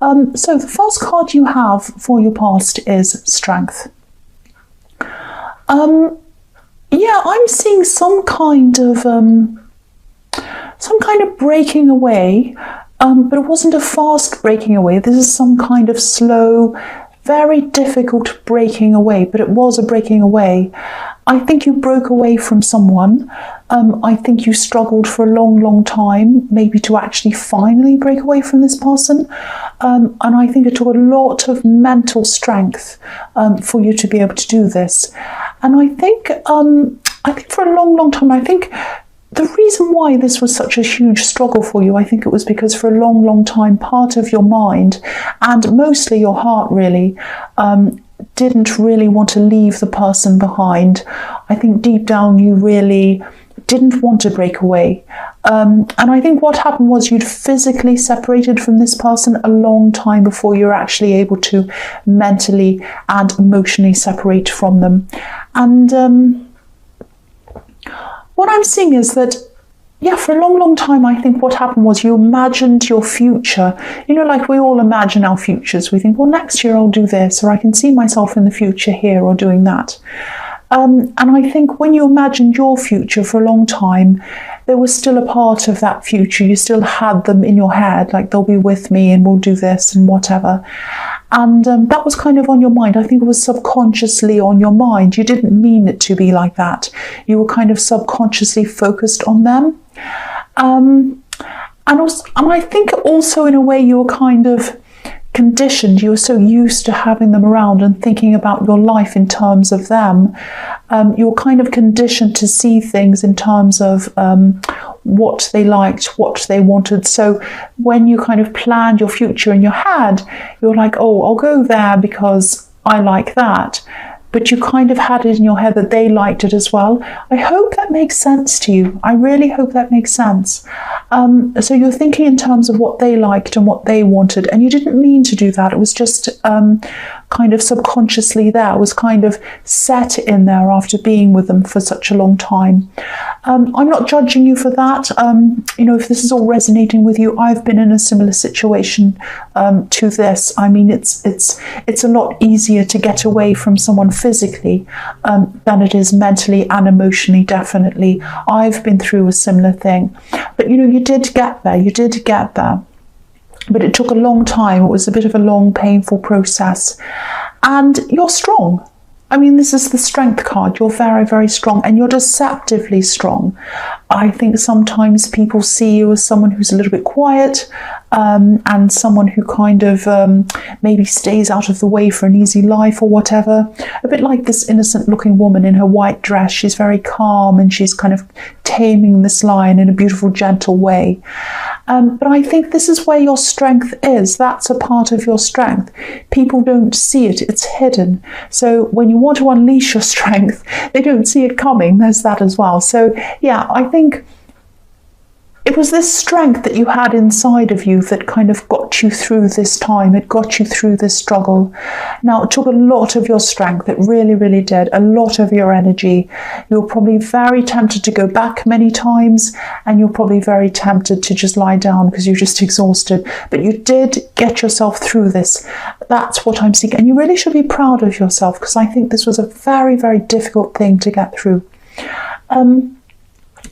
So the first card you have for your past is strength. Yeah, I'm seeing some kind of breaking away, but it wasn't a fast breaking away. This is some kind of slow, very difficult breaking away, but it was a breaking away. I think you broke away from someone. I think you struggled for a long, long time, maybe to actually finally break away from this person. And I think it took a lot of mental strength for you to be able to do this. And I think for a long, long time, I think the reason why this was such a huge struggle for you, I think it was because for a long, long time, part of your mind, and mostly your heart really, didn't really want to leave the person behind. I think deep down you really didn't want to break away. And I think what happened was you'd physically separated from this person a long time before you were actually able to mentally and emotionally separate from them. And what I'm seeing is that, yeah, for a long, long time, I think what happened was you imagined your future. You know, like we all imagine our futures. We think, well, next year I'll do this, or I can see myself in the future here or doing that. And I think when you imagined your future for a long time, there was still a part of that future. You still had them in your head, like they'll be with me and we'll do this and whatever. And that was kind of on your mind. I think it was subconsciously on your mind. You didn't mean it to be like that. You were kind of subconsciously focused on them. And I think also in a way you were kind of conditioned. You were so used to having them around and thinking about your life in terms of them. You were kind of conditioned to see things in terms of what they liked, what they wanted. So when you kind of planned your future in your head, you're like, oh, I'll go there because I like that. But you kind of had it in your head that they liked it as well. I hope that makes sense to you. I really hope that makes sense. So you're thinking in terms of what they liked and what they wanted, and you didn't mean to do that. It was just kind of subconsciously there. It was kind of set in there after being with them for such a long time. I'm not judging you for that. You know, if this is all resonating with you, I've been in a similar situation to this. I mean, it's a lot easier to get away from someone physically than it is mentally and emotionally, definitely. I've been through a similar thing. But, you know, you did get there. But it took a long time. It was a bit of a long, painful process. And you're strong. I mean, this is the strength card. You're very, very strong, and you're deceptively strong. I think sometimes people see you as someone who's a little bit quiet, and someone who kind of maybe stays out of the way for an easy life or whatever. A bit like this innocent looking woman in her white dress. She's very calm and she's kind of taming this lion in a beautiful, gentle way. But I think this is where your strength is. That's a part of your strength. People don't see it. It's hidden. So when you want to unleash your strength, they don't see it coming. There's that as well. So yeah, I think it was this strength that you had inside of you that kind of got you through this time. It got you through this struggle. Now, it took a lot of your strength. It really, really did. A lot of your energy. You were probably very tempted to go back many times, and you're probably very tempted to just lie down because you're just exhausted. But you did get yourself through this. That's what I'm seeing. And you really should be proud of yourself, because I think this was a very, very difficult thing to get through.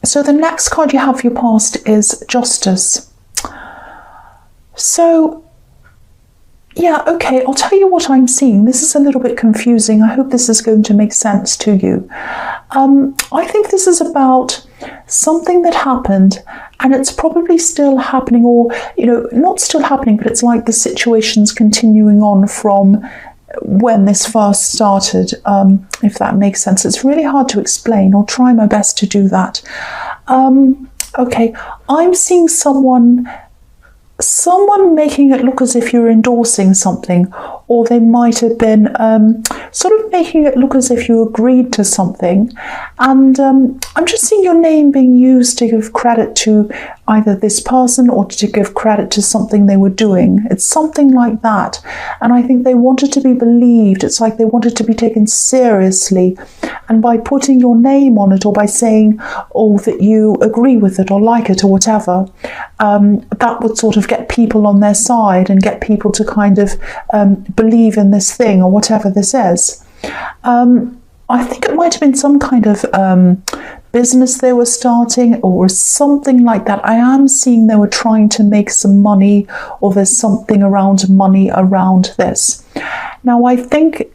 So the next card you have for your past is Justice. So, yeah, okay, I'll tell you what I'm seeing. This is a little bit confusing. I hope this is going to make sense to you. I think this is about something that happened, and it's probably still happening, or, you know, not still happening, but it's like the situation's continuing on from when this first started, if that makes sense. It's really hard to explain. I'll try my best to do that. Okay, I'm seeing someone making it look as if you're endorsing something, or they might have been sort of making it look as if you agreed to something. And I'm just seeing your name being used to give credit to either this person or to give credit to something they were doing. It's something like that. And I think they wanted to be believed. It's like they wanted to be taken seriously. And by putting your name on it, or by saying, oh, that you agree with it or like it or whatever, that would sort of get people on their side and get people to kind of believe in this thing or whatever this is. I think it might have been some kind of business they were starting or something like that. I am seeing they were trying to make some money, or there's something around money around this. Now, I think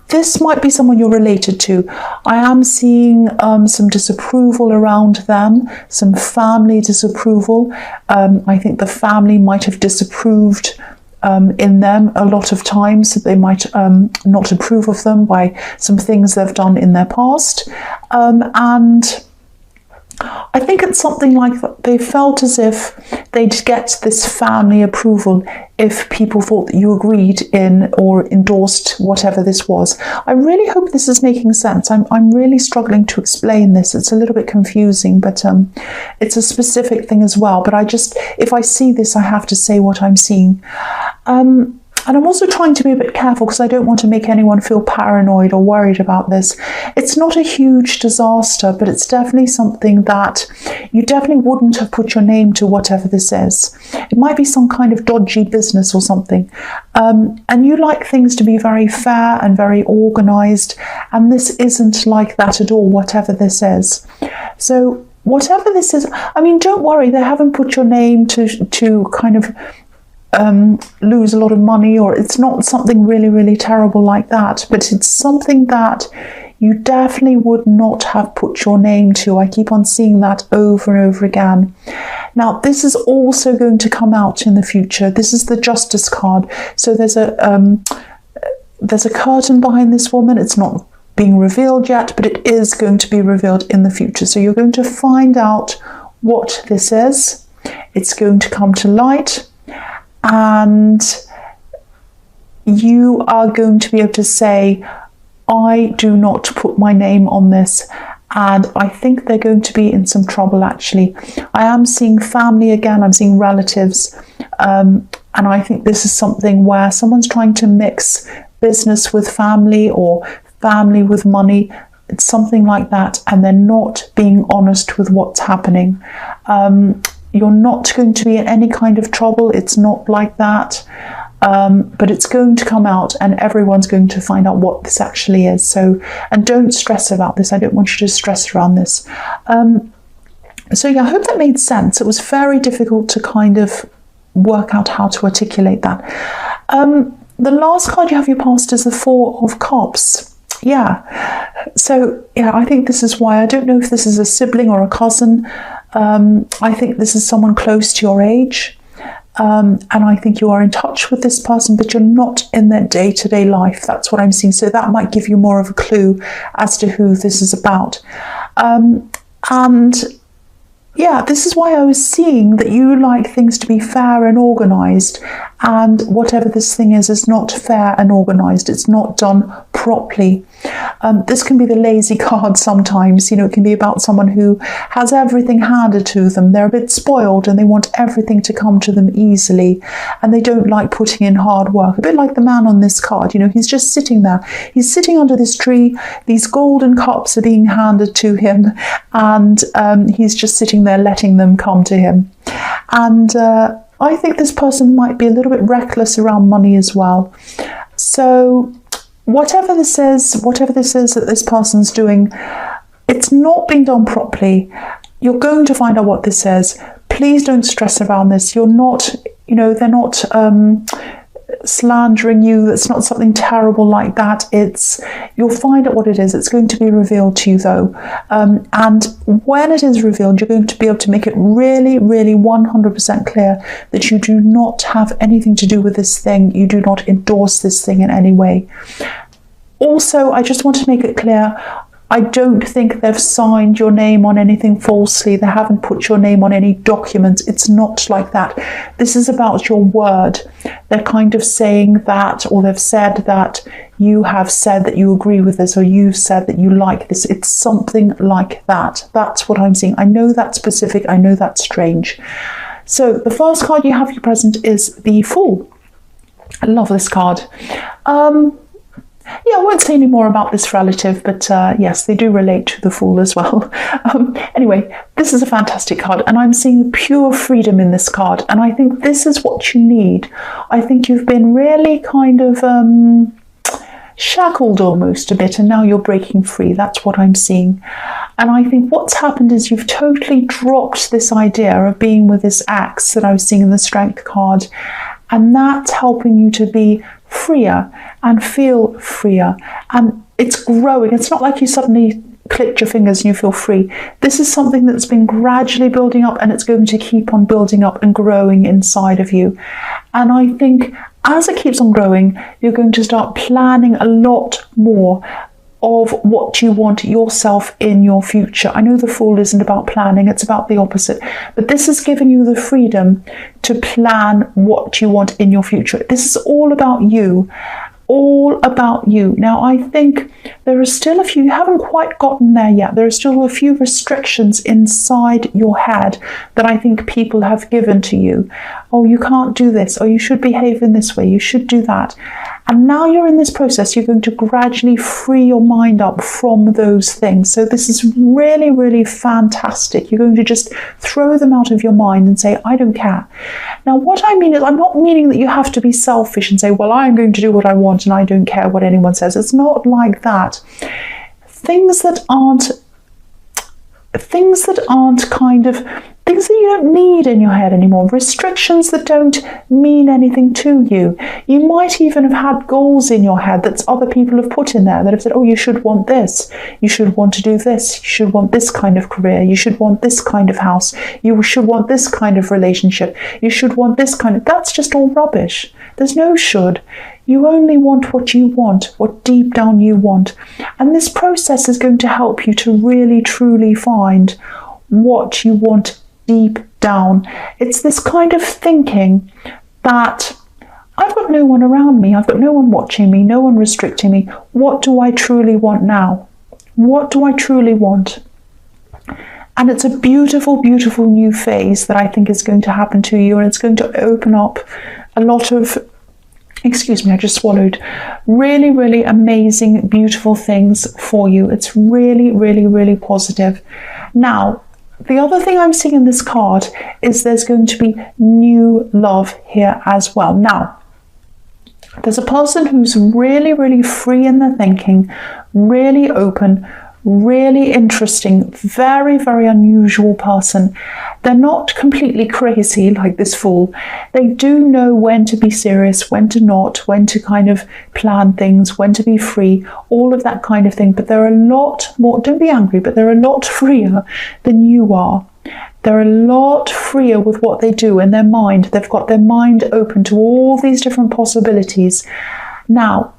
this might be someone you're related to. I am seeing some disapproval around them, some family disapproval. I think the family might have disapproved in them a lot of times. They might not approve of them by some things they've done in their past. And I think it's something like that. They felt as if they'd get this family approval if people thought that you agreed in or endorsed whatever this was. I really hope this is making sense. I'm really struggling to explain this. It's a little bit confusing, but it's a specific thing as well. But if I see this, I have to say what I'm seeing. And I'm also trying to be a bit careful because I don't want to make anyone feel paranoid or worried about this. It's not a huge disaster, but it's definitely something that you definitely wouldn't have put your name to, whatever this is. It might be some kind of dodgy business or something. And you like things to be very fair and very organised, and this isn't like that at all, whatever this is. So whatever this is, I mean, don't worry, they haven't put your name to kind of lose a lot of money, or it's not something really, really terrible like that, but it's something that you definitely would not have put your name to. I keep on seeing that over and over again. Now, this is also going to come out in the future. This is the Justice card. So there's a curtain behind this woman. It's not being revealed yet, but it is going to be revealed in the future. So you're going to find out what this is. It's going to come to light. And you are going to be able to say, I do not put my name on this. And I think they're going to be in some trouble, actually. I am seeing family again. I'm seeing relatives. And I think this is something where someone's trying to mix business with family or family with money. It's something like that. And they're not being honest with what's happening. You're not going to be in any kind of trouble. It's not like that. But it's going to come out and everyone's going to find out what this actually is. So, and don't stress about this. I don't want you to stress around this. So yeah, I hope that made sense. It was very difficult to kind of work out how to articulate that. The last card you have your past is the Four of Cups. Yeah. So yeah, I think this is why. I don't know if this is a sibling or a cousin. I think this is someone close to your age. And I think you are in touch with this person, but you're not in their day-to-day life. That's what I'm seeing. So that might give you more of a clue as to who this is about. And yeah, this is why I was seeing that you like things to be fair and organised. And whatever this thing is not fair and organised. It's not done properly. This can be the lazy card sometimes. You know, it can be about someone who has everything handed to them. They're a bit spoiled and they want everything to come to them easily. And they don't like putting in hard work. A bit like the man on this card. You know, he's just sitting there. He's sitting under this tree. These golden cups are being handed to him. And he's just sitting there letting them come to him. And I think this person might be a little bit reckless around money as well. So whatever this is that this person's doing, it's not being done properly. You're going to find out what this is. Please don't stress around this. You're not, you know, they're not slandering you. That's not something terrible like that. You'll find out what it is. It's going to be revealed to you though. And when it is revealed, you're going to be able to make it really, really 100% clear that you do not have anything to do with this thing. You do not endorse this thing in any way. Also, I just want to make it clear, I don't think they've signed your name on anything falsely. They haven't put your name on any documents. It's not like that. This is about your word. They're kind of saying that, or they've said that you have said that you agree with this, or you've said that you like this. It's something like that. That's what I'm seeing. I know that's specific. I know that's strange. So the first card you have for your present is the Fool. I love this card. Yeah, I won't say any more about this relative, but yes, they do relate to the Fool as well. Anyway, this is a fantastic card, and I'm seeing pure freedom in this card, and I think this is what you need. I think you've been really kind of shackled almost a bit, and now you're breaking free. That's what I'm seeing. And I think what's happened is you've totally dropped this idea of being with this axe that I was seeing in the Strength card, and that's helping you to be freer and feel freer, and it's growing. It's not like you suddenly clicked your fingers and you feel free. This is something that's been gradually building up, and it's going to keep on building up and growing inside of you. And I think as it keeps on growing, you're going to start planning a lot more of what you want yourself in your future. I know the Fool isn't about planning, it's about the opposite, but this has given you the freedom to plan what you want in your future. This is all about you. All about you. Now, I think there are still a few, you haven't quite gotten there yet. There are still a few restrictions inside your head that I think people have given to you. Oh, you can't do this, or you should behave in this way, you should do that. And now you're in this process, you're going to gradually free your mind up from those things. So this is really, really fantastic. You're going to just throw them out of your mind and say, I don't care. Now, what I mean is, I'm not meaning that you have to be selfish and say, well, I'm going to do what I want and I don't care what anyone says. It's not like that. Things that aren't kind of things that you don't need in your head anymore, restrictions that don't mean anything to you. You might even have had goals in your head that other people have put in there that have said, oh, you should want this, you should want to do this, you should want this kind of career, you should want this kind of house, you should want this kind of relationship, you should want this kind of... That's just all rubbish. There's no should. You only want what you want, what deep down you want. And this process is going to help you to really, truly find what you want deep down. It's this kind of thinking that I've got no one around me, I've got no one watching me, no one restricting me. What do I truly want now? What do I truly want? And it's a beautiful, beautiful new phase that I think is going to happen to you, and it's going to open up a lot of, excuse me, I just swallowed, really, really amazing, beautiful things for you. It's really, really, really positive. Now, the other thing I'm seeing in this card is there's going to be new love here as well. Now, there's a person who's really, really free in their thinking, really open, really interesting, very, very unusual person. They're not completely crazy like this Fool. They do know when to be serious, when to not, when to kind of plan things, when to be free, all of that kind of thing. But they're a lot more, don't be angry, but they're a lot freer than you are. They're a lot freer with what they do in their mind. They've got their mind open to all these different possibilities. Now,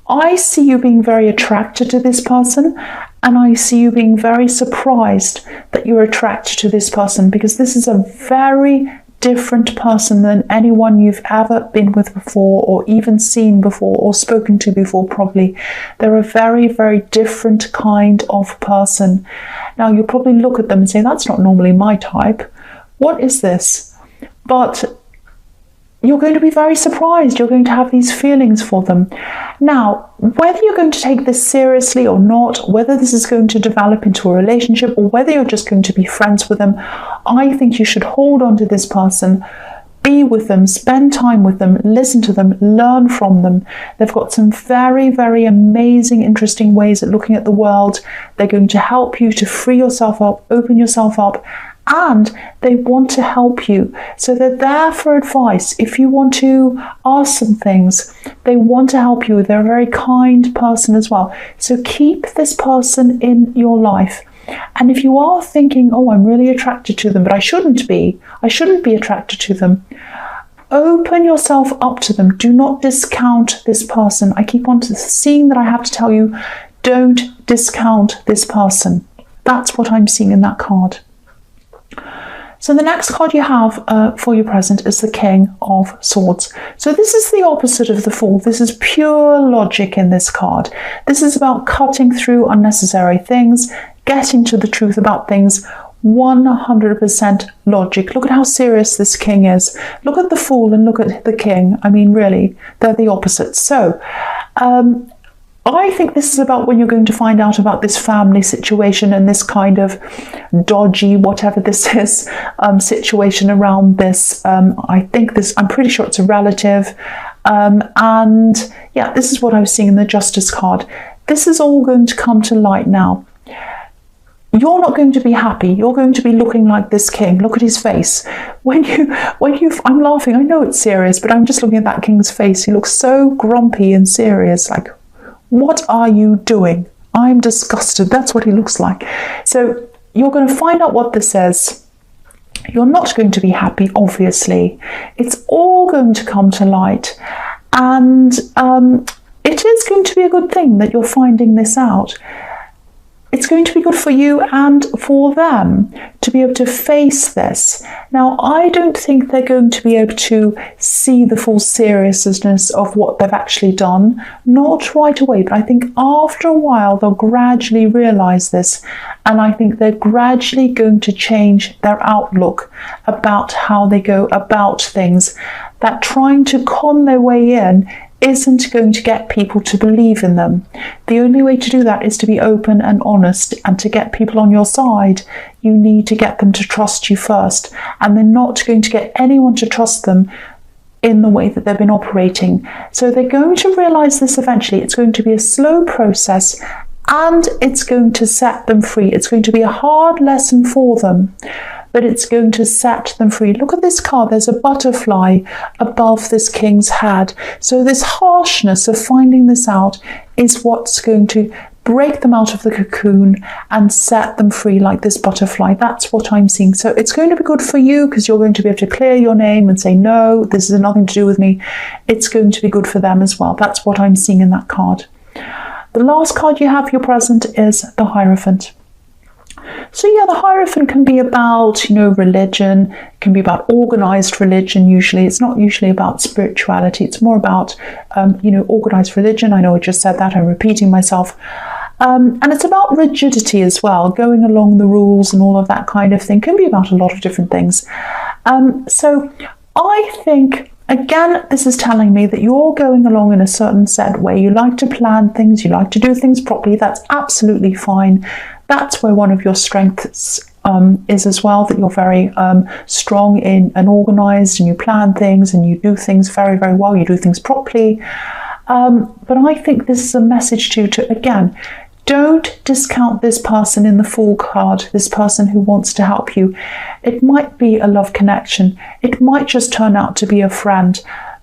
I see you being very attracted to this person, and I see you being very surprised that you're attracted to this person, because this is a very different person than anyone you've ever been with before, or even seen before, or spoken to before, probably. They're a very, very different kind of person. Now, you'll probably look at them and say, that's not normally my type. What is this? But you're going to be very surprised. You're going to have these feelings for them. Now, whether you're going to take this seriously or not, whether this is going to develop into a relationship, or whether you're just going to be friends with them, I think you should hold on to this person, be with them, spend time with them, listen to them, learn from them. They've got some very, very amazing, interesting ways at looking at the world. They're going to help you to free yourself up, open yourself up, and they want to help you. So they're there for advice. If you want to ask some things, they want to help you. They're a very kind person as well. So keep this person in your life. And if you are thinking, oh, I'm really attracted to them, but I shouldn't be attracted to them, open yourself up to them. Do not discount this person. I keep on seeing that I have to tell you, don't discount this person. That's what I'm seeing in that card. So the next card you have for your present is the King of Swords. So this is the opposite of the Fool. This is pure logic in this card. This is about cutting through unnecessary things, getting to the truth about things. 100% logic. Look at how serious this king is. Look at the Fool and look at the king. I mean, really, they're the opposites. So I think this is about when you're going to find out about this family situation and this kind of dodgy, whatever this is, situation around this. I'm pretty sure it's a relative. And yeah, this is what I was seeing in the Justice card. This is all going to come to light now. You're not going to be happy. You're going to be looking like this king. Look at his face. I'm laughing. I know it's serious, but I'm just looking at that king's face. He looks so grumpy and serious. Like, what are you doing? I'm disgusted. That's what he looks like. So you're going to find out what this is. You're not going to be happy, obviously. It's all going to come to light. And it is going to be a good thing that you're finding this out. It's going to be good for you and for them to be able to face this. Now, I don't think they're going to be able to see the full seriousness of what they've actually done. Not right away, but I think after a while they'll gradually realise this. And I think they're gradually going to change their outlook about how they go about things. That trying to con their way in isn't going to get people to believe in them. The only way to do that is to be open and honest, and to get people on your side, you need to get them to trust you first, and they're not going to get anyone to trust them in the way that they've been operating. So they're going to realise this eventually. It's going to be a slow process, and it's going to set them free. It's going to be a hard lesson for them, but it's going to set them free. Look at this card. There's a butterfly above this king's head. So this harshness of finding this out is what's going to break them out of the cocoon and set them free like this butterfly. That's what I'm seeing. So it's going to be good for you because you're going to be able to clear your name and say, no, this has nothing to do with me. It's going to be good for them as well. That's what I'm seeing in that card. The last card you have for your present is the Hierophant. So yeah, the Hierophant can be about, religion. It can be about organized religion usually. It's not usually about spirituality. It's more about, organized religion. I know I just said that. I'm repeating myself. And it's about rigidity as well, going along the rules and all of that kind of thing. It can be about a lot of different things. So I think, again, this is telling me that you're going along in a certain set way. You like to plan things. You like to do things properly. That's absolutely fine. That's where one of your strengths is as well, that you're very strong in and organized, and you plan things and you do things very, very well. You do things properly. But I think this is a message to again, don't discount this person in the Fool card, this person who wants to help you. It might be a love connection. It might just turn out to be a friend.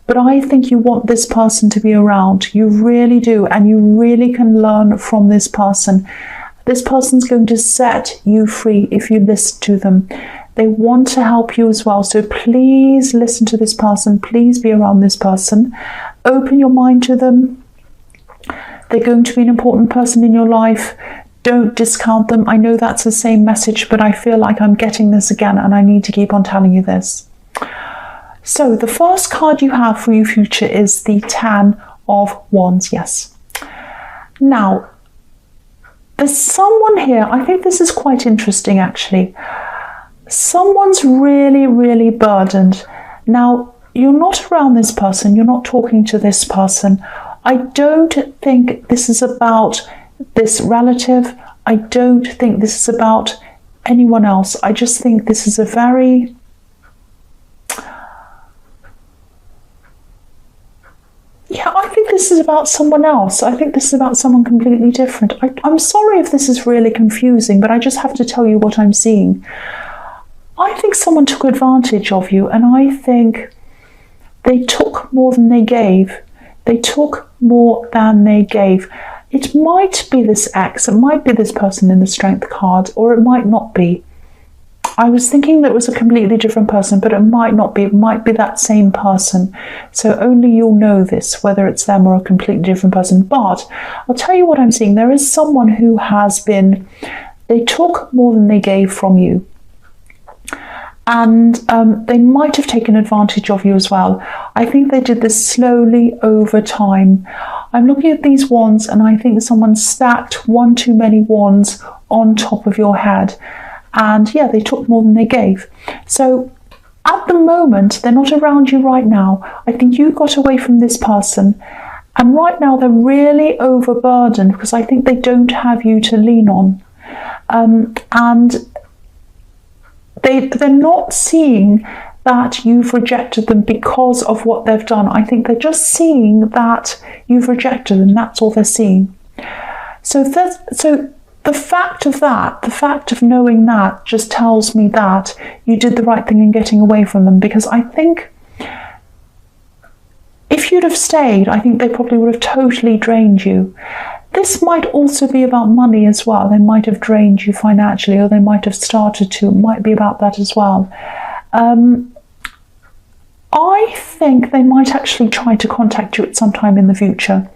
But I think you want this person to be around. You really do. And you really can learn from this person. This person's going to set you free if you listen to them. They want to help you as well. So please listen to this person. Please be around this person. Open your mind to them. They're going to be an important person in your life. Don't discount them. I know that's the same message, but I feel like I'm getting this again, and I need to keep on telling you this. So the first card you have for your future is the Ten of Wands. Yes. Now, there's someone here, I think this is quite interesting actually. Someone's really, really burdened. Now, you're not around this person, you're not talking to this person. I don't think this is about this relative. I don't think this is about anyone else. I just think this is a very... Yeah, I think this is about someone else. I think this is about someone completely different. I'm sorry if this is really confusing, but I just have to tell you what I'm seeing. I think someone took advantage of you, and I think they took more than they gave. They took more than they gave. It might be this ex, it might be this person in the Strength card, or it might not be. I was thinking that it was a completely different person, but it might not be. It might be that same person. So only you'll know this, whether it's them or a completely different person. But I'll tell you what I'm seeing. There is someone who has been, they took more than they gave from you. And they might have taken advantage of you as well. I think they did this slowly over time. I'm looking at these wands and I think someone stacked one too many wands on top of your head. And yeah, they took more than they gave. So at the moment, they're not around you right now. I think you got away from this person. And right now they're really overburdened because I think they don't have you to lean on. And they're not seeing that you've rejected them because of what they've done. I think they're just seeing that you've rejected them. That's all they're seeing. So the fact of that, the fact of knowing that just tells me that you did the right thing in getting away from them, because I think if you'd have stayed, I think they probably would have totally drained you. This might also be about money as well. They might have drained you financially, or they might have started to. It might be about that as well. I think they might actually try to contact you at some time in the future.